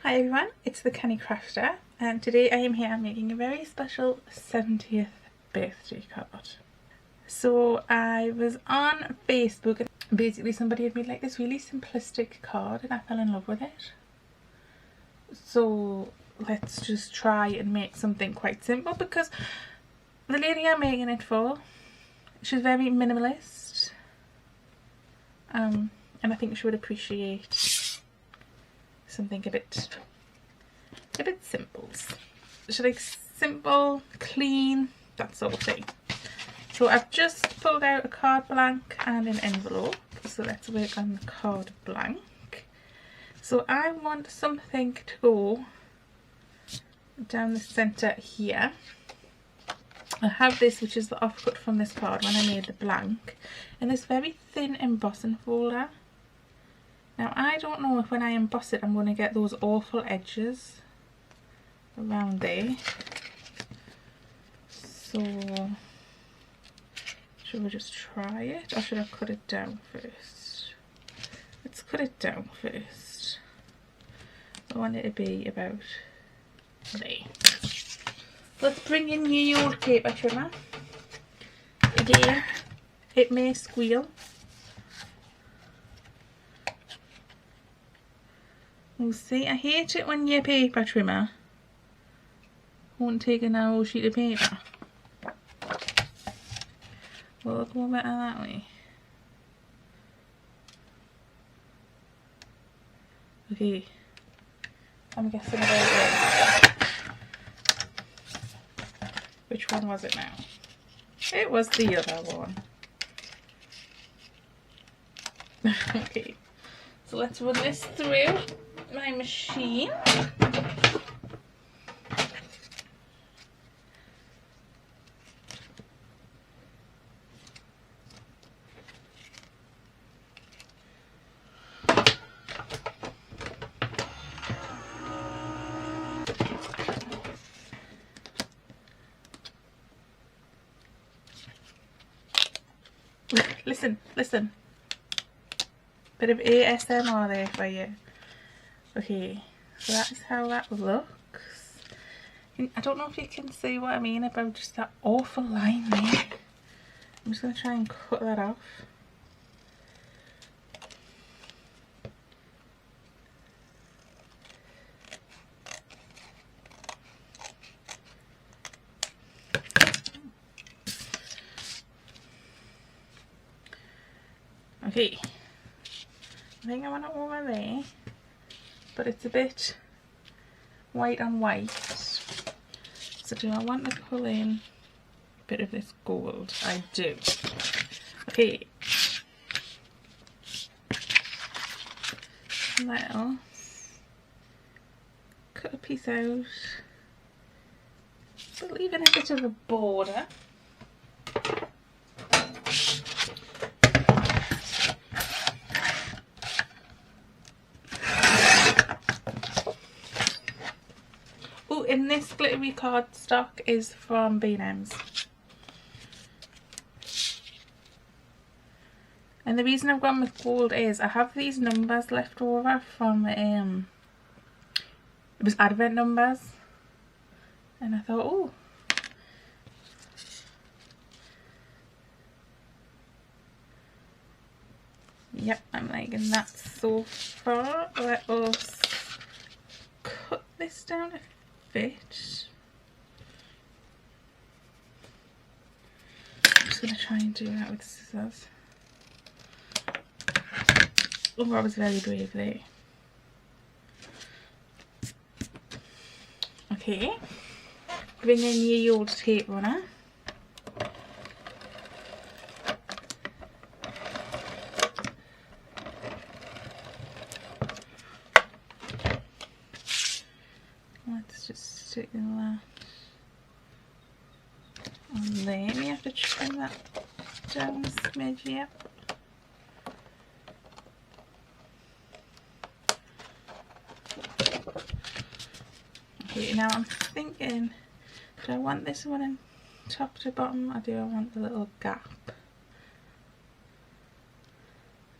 Hi everyone, it's the Canny Crafter, and today I am here making a very special 70th birthday card. So I was on Facebook and basically somebody had made like this really simplistic card and I fell in love with it. So let's just try and make something quite simple because the lady I'm making it for, she's very minimalist, and I think she would appreciate something a bit simple. So like simple, clean, that sort of thing. So I've just pulled out a card blank and an envelope. So let's work on the card blank. So I want something to go down the centre here. I have this, which is the offcut from this card when I made the blank, in this very thin embossing folder. Now I don't know if when I emboss it I'm going to get those awful edges around there. So should we just try it, or should I cut it down first? Let's cut it down first. I want it to be about there. Let's bring in your old paper trimmer. Again, it may squeal. You see, I hate it when your paper trimmer won't take a narrow sheet of paper. Will it go better that way? Okay, I'm guessing about this. Which one was it now? It was the other one. Okay, so let's run this through my machine. Listen. Bit of ASMR there for you. Okay, so that is how that looks. I don't know if you can see what I mean about just that awful line there. I'm just going to try and cut that off. Okay, I think I want it over there, but it's a bit white on white. So do I want to pull in a bit of this gold? I do. Okay. Well, cut a piece out, but leaving a bit of a border. And this glittery cardstock is from B&M's. And the reason I've gone with gold is I have these numbers left over from it was advent numbers, and I thought, oh, yep, I'm liking that so far. Let us cut this down a bit. I'm just going to try and do that with scissors. Oh, I was very brave there. Okay, bring in your old tape runner. Let's just stick that on there. We have to trim that down a smidge, yep. Okay, now I'm thinking, do I want this one in top to bottom, or do I want the little gap? I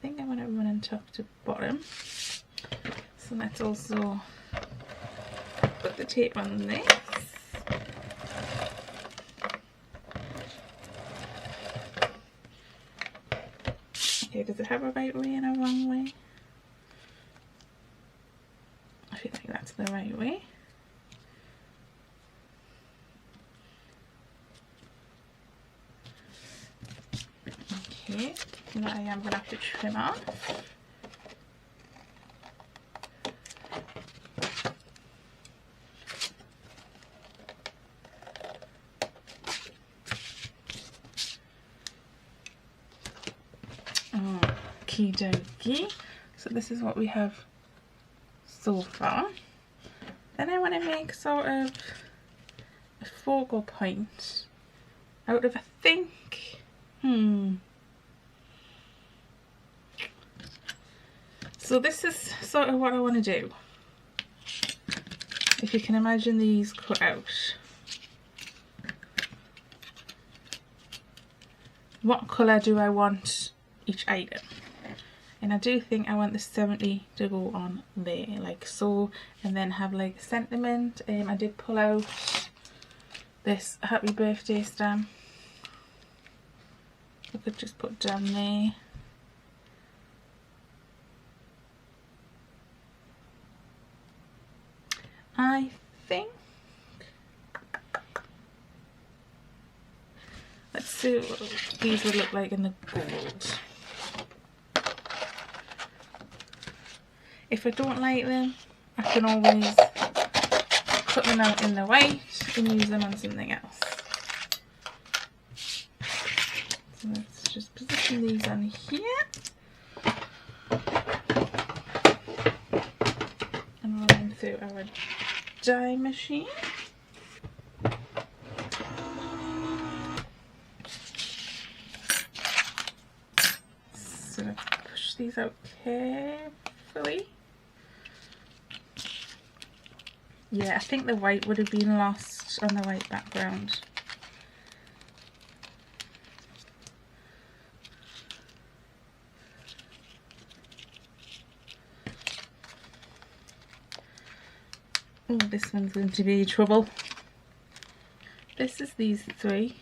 think I want it running top to bottom. So let's also the tape on this. Okay, does it have a right way and a wrong way? I feel like that's the right way. Okay, now I am going to have to trim off. Okie dokie. So this is what we have so far. Then I want to make sort of a focal point out of, I think, so this is sort of what I want to do. If you can imagine these cut out. What colour do I want each item? And I do think I want the 70 to go on there, like so, and then have like a sentiment. I did pull out this happy birthday stamp. I could just put down there. I think, let's see what these would look like in the gold. If I don't like them, I can always cut them out in the white and use them on something else. So let's just position these on here. And run them through our dye machine. So let's push these out carefully. Yeah, I think the white would have been lost on the white background. Oh, this one's going to be trouble. This is these three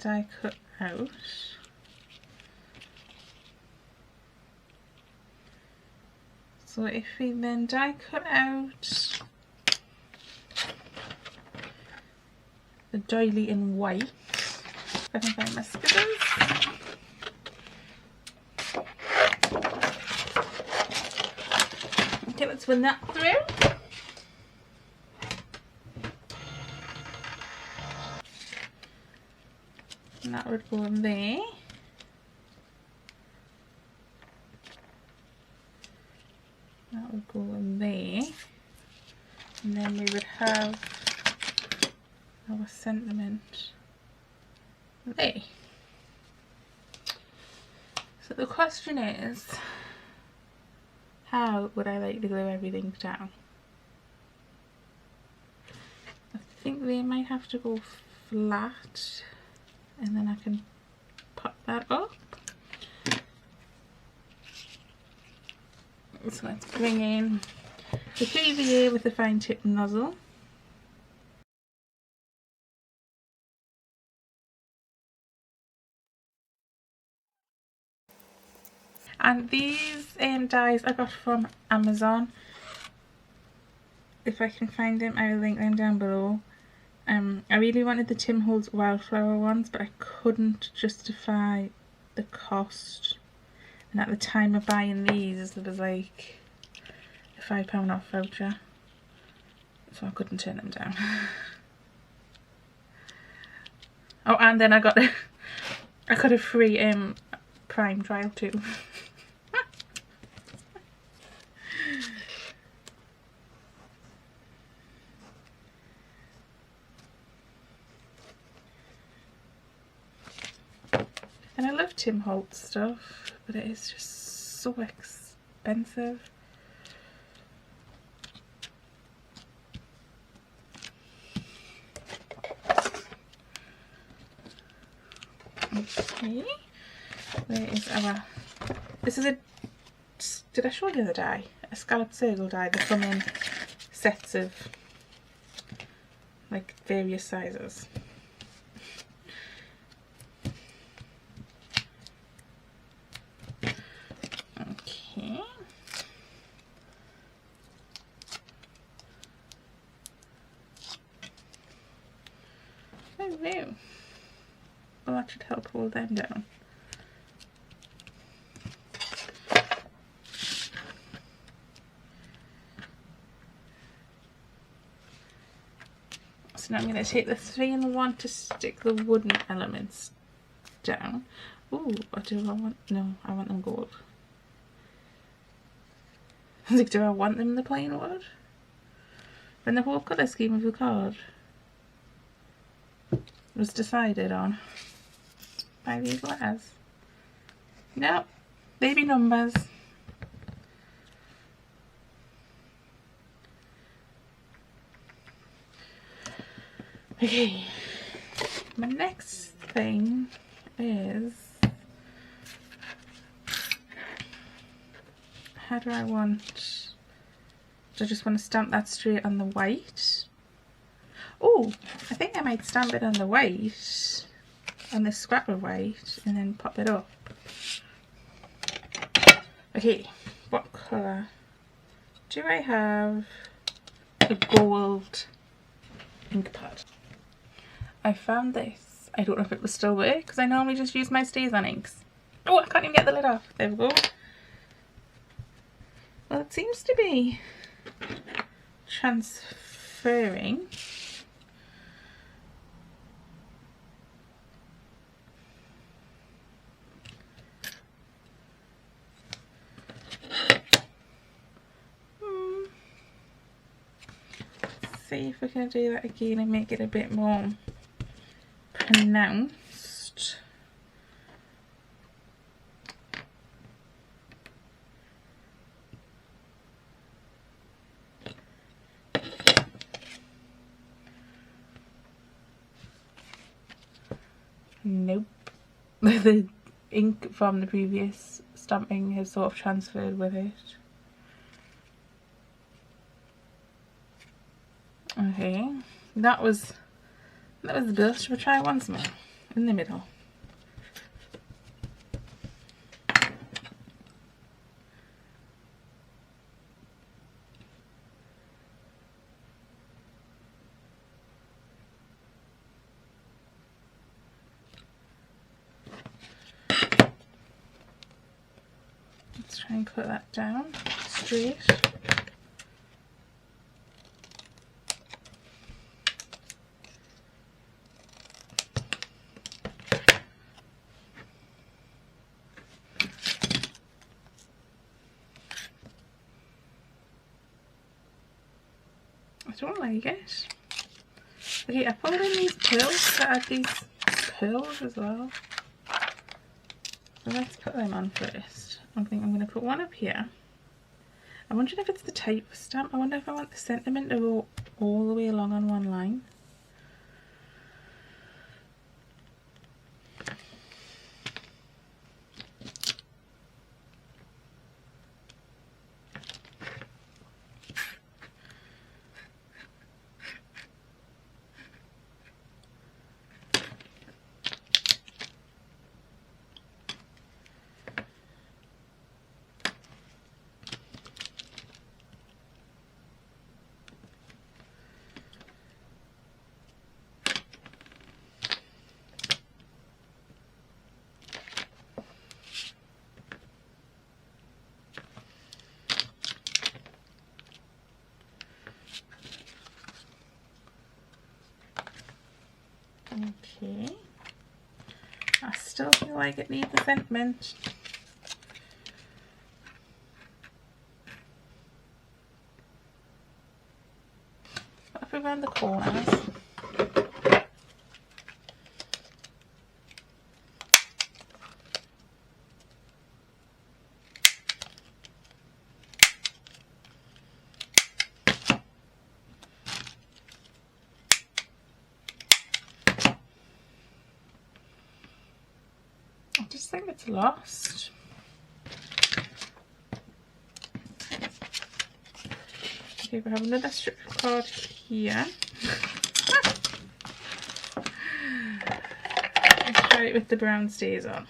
die cut out. So if we then die cut out the doily in white, if I can find my scissors. Okay, let's run that through. And that would go in there. That would go in there, and then we would have our sentiment there. So the question is, how would I like to glue everything down? I think they might have to go flat, and then I can pop that up. So let's bring in the PVA with the fine tip nozzle. And these dies I got from Amazon. If I can find them, I will link them down below. I really wanted the Tim Holtz wildflower ones, but I couldn't justify the cost. And at the time of buying these, there was like a £5 off voucher, so I couldn't turn them down. Oh, and then I got a free Prime trial too. And I love Tim Holtz stuff, but it is just so expensive. Okay, where is our, this is a, did I show you the die? A scalloped circle die. They come in sets of like various sizes. Okay. Oh no. Well, that should help hold them down. So now I'm going to take the 3-in-1 to stick the wooden elements down. Ooh, what do I want? No, I want them gold. I was like, do I want them the plain wood? When the whole colour scheme of the card was decided on by these letters. Nope, baby numbers. Okay, my next thing is, how do I want, do I just want to stamp that straight on the white? Oh, I think I might stamp it on the white, on this scrap of white, and then pop it up. Okay, what colour? Do I have a gold ink pad? I found this. I don't know if it will still work because I normally just use my StazOn inks. Oh, I can't even get the lid off. There we go. Well, it seems to be transferring. Let's see if we can do that again and make it a bit more pronounced. Nope. The ink from the previous stamping has sort of transferred with it. Okay, that was the bit. Should we try once more in the middle? Let's try and put that down straight. I don't like it. Okay, I pulled in these pearls that had these pearls as well. So let's put them on first. I think I'm going to put one up here. I'm wondering if it's the type of stamp. I wonder if I want the sentiment to go all the way along on one line. Okay, I still feel like it needs the sentiment. Up around the corners. I just think it's lost. Okay, we have another strip of card here. Let's try it with the brown stays on.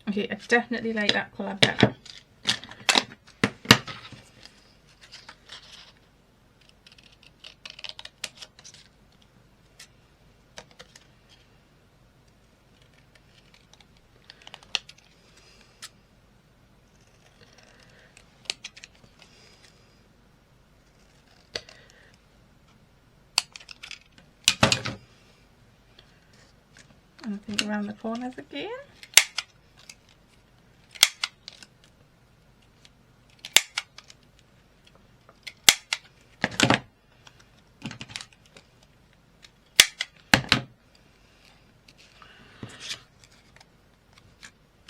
Okay, I definitely like that colour better. And I think around the corners again.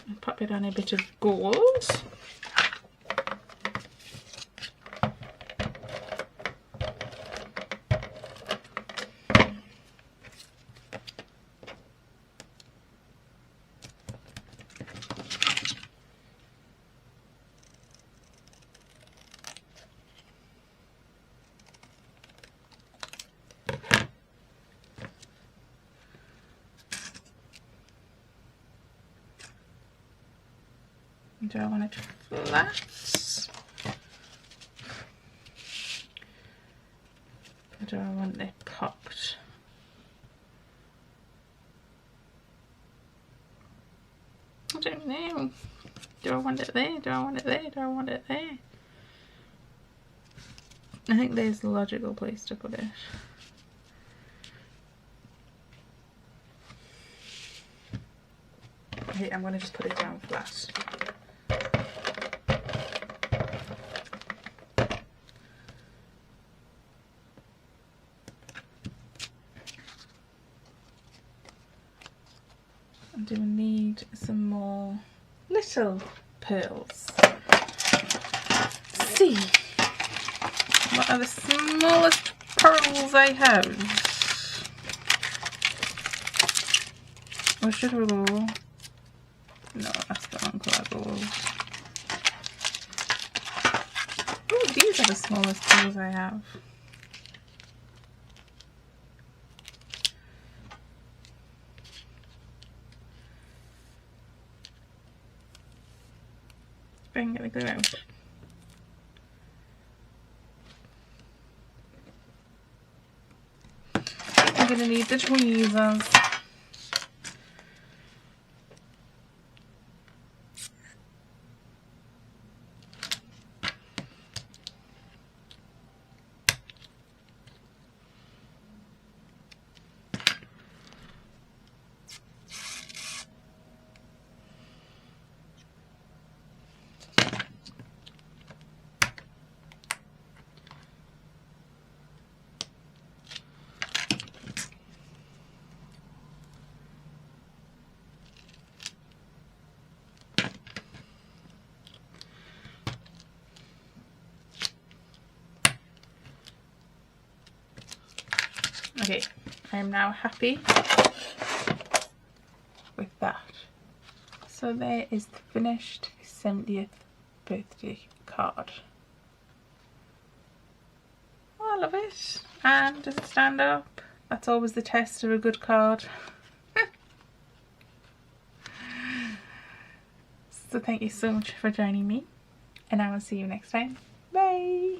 And pop it on a bit of gold. Do I want it flat? Or do I want it popped? I don't know. Do I want it there? Do I want it there? Do I want it there? I think there's the logical place to put it. Okay, I'm going to just put it down flat. Do we need some more little pearls? Let's see. What are the smallest pearls I have? Or should we go? No, that's the wrong colour gold. Oh, these are the smallest pearls I have. I can get the glue out. I'm going to need the tweezers. Okay, I am now happy with that. So there is the finished 70th birthday card. Oh, I love it. And does it stand up? That's always the test of a good card. So thank you so much for joining me, and I will see you next time. Bye!